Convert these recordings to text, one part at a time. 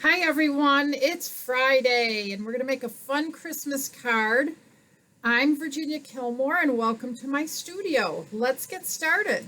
Hi everyone, it's Friday and we're going to make a fun Christmas card. I'm Virginia Killmore and welcome to my studio. Let's get started.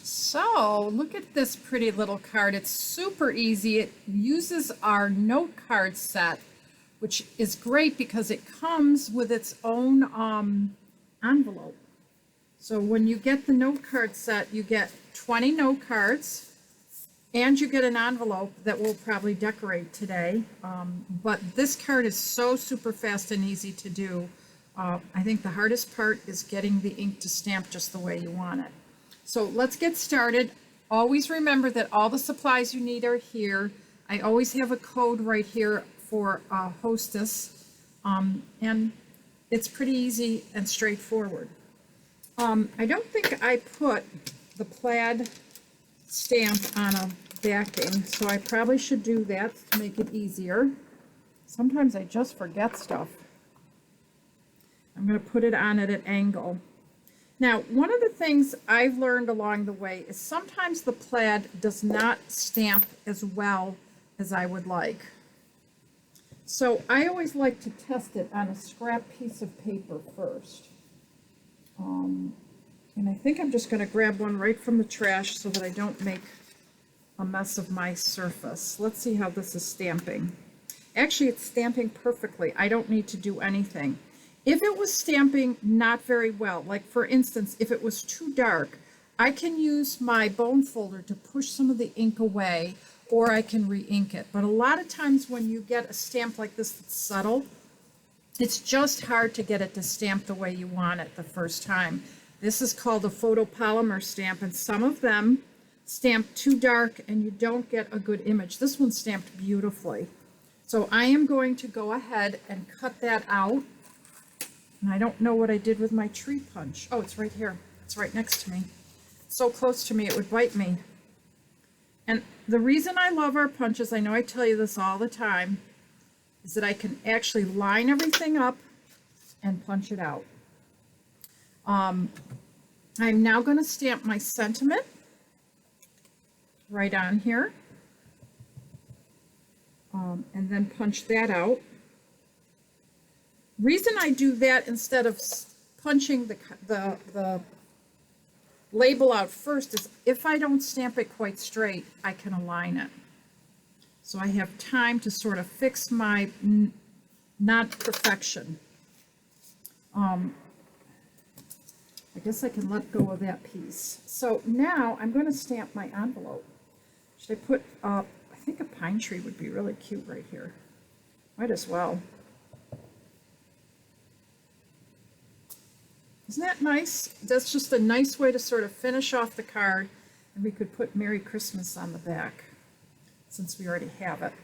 So look at this pretty little card. It's super easy. It uses our note card set, which is great because it comes with its own envelope. So when you get the note card set, you get 20 note cards and you get an envelope that we'll probably decorate today. But this card is so super fast and easy to do. I think the hardest part is getting the ink to stamp just the way you want it. So let's get started. Always remember that all the supplies you need are here. I always have a code right here for hostess, and it's pretty easy and straightforward. I don't think I put the plaid stamp on a backing, so I probably should do that to make it easier. Sometimes I just forget stuff. I'm going to put it on at an angle. Now, one of the things I've learned along the way is sometimes the plaid does not stamp as well as I would like. So I always like to test it on a scrap piece of paper first. And I think I'm just going to grab one right from the trash so that I don't make a mess of my surface. Let's see how this is stamping. Actually, it's stamping perfectly. I don't need to do anything. If it was stamping not very well, like for instance, if it was too dark, I can use my bone folder to push some of the ink away, or I can re-ink it. But a lot of times when you get a stamp like this that's subtle, it's just hard to get it to stamp the way you want it the first time. This is called a photopolymer stamp, and some of them stamp too dark and you don't get a good image. This one stamped beautifully. So I am going to go ahead and cut that out. And I don't know what I did with my tree punch. Oh, it's right here. It's right next to me. So close to me, it would bite me. And the reason I love our punches, I know I tell you this all the time, is that I can actually line everything up and punch it out. I'm now going to stamp my sentiment right on here. And then punch that out. Reason I do that instead of punching the label out first is if I don't stamp it quite straight, I can align it. So I have time to sort of fix my not perfection. I guess I can let go of that piece. So now I'm going to stamp my envelope. Should I put, I think a pine tree would be really cute right here. Might as well. Isn't that nice? That's just a nice way to sort of finish off the card, and we could put Merry Christmas on the back since we already have it.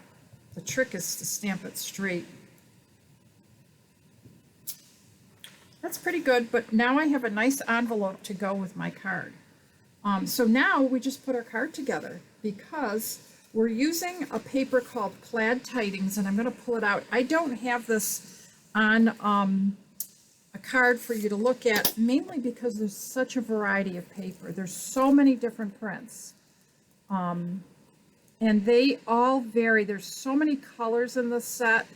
The trick is to stamp it straight. That's pretty good, but now I have a nice envelope to go with my card. So now we just put our card together because we're using a paper called Plaid Tidings, and I'm going to pull it out. I don't have this on a card for you to look at, mainly because there's such a variety of paper. There's so many different prints. And they all vary. There's so many colors in this set.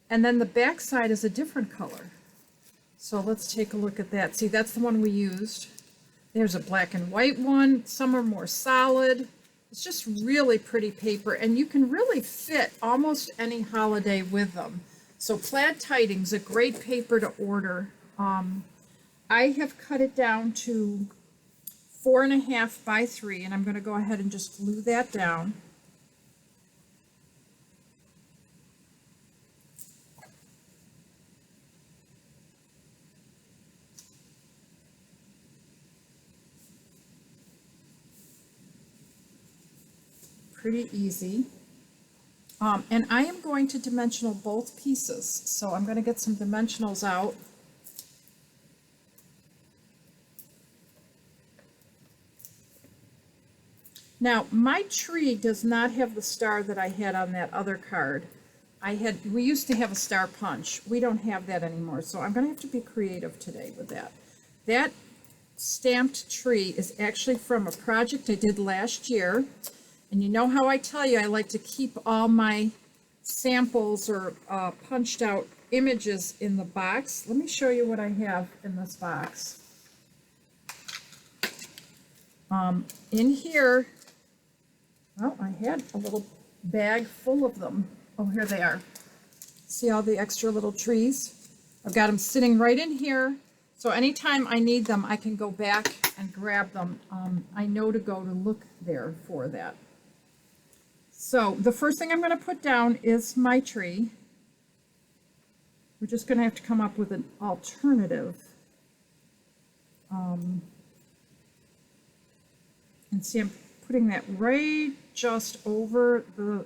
And then the back side is a different color. So let's take a look at that. See, that's the one we used. There's a black and white one. Some are more solid. It's just really pretty paper, and you can really fit almost any holiday with them. So Plaid Tidings, a great paper to order. I have cut it down to 4.5 by 3, and I'm going to go ahead and just glue that down. pretty easy. And I am going to dimensional both pieces. So I'm going to get some dimensionals out. Now, my tree does not have the star that I had on that other card. We used to have a star punch. We don't have that anymore, so I'm going to have to be creative today with that. That stamped tree is actually from a project I did last year. And you know how I tell you I like to keep all my samples or punched out images in the box. Let me show you what I have in this box. In here, well, I had a little bag full of them. Oh, here they are. See all the extra little trees? I've got them sitting right in here. So anytime I need them, I can go back and grab them. I know to go to look there for that. So the first thing I'm going to put down is my tree. We're just going to have to come up with an alternative. And see, I'm putting that right just over the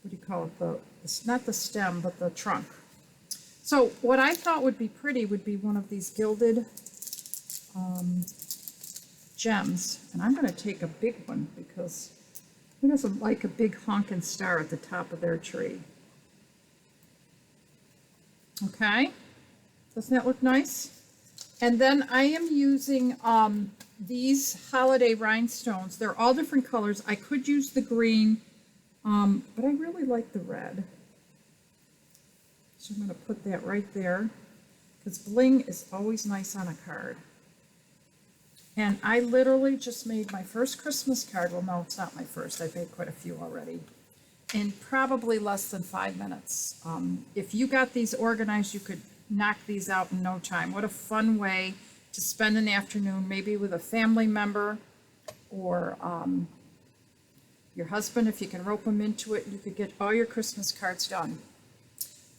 what do you call it? Not the stem, but the trunk. So what I thought would be pretty would be one of these gilded gems. And I'm going to take a big one because who doesn't like a big honking star at the top of their tree? Okay, doesn't that look nice? And then I am using these holiday rhinestones. They're all different colors. I could use the green, but I really like the red. So I'm going to put that right there because bling is always nice on a card. And I literally just made my first Christmas card. Well, no, it's not my first. I've made quite a few already. In probably less than 5 minutes. If you got these organized, you could knock these out in no time. What a fun way to spend an afternoon, maybe with a family member or your husband. If you can rope them into it, you could get all your Christmas cards done.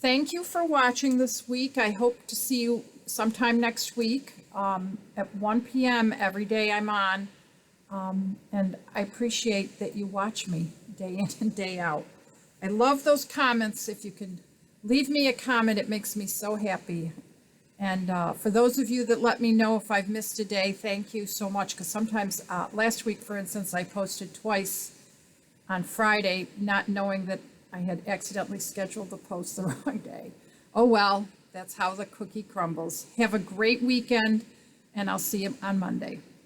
Thank you for watching this week. I hope to see you sometime next week at 1 p.m. every day I'm on. And I appreciate that you watch me day in and day out. I love those comments. If you can leave me a comment, it makes me so happy. And for those of you that let me know if I've missed a day, thank you so much. Because sometimes, last week, for instance, I posted twice on Friday, not knowing that I had accidentally scheduled the post the wrong day. Oh well, that's how the cookie crumbles. Have a great weekend, and I'll see you on Monday.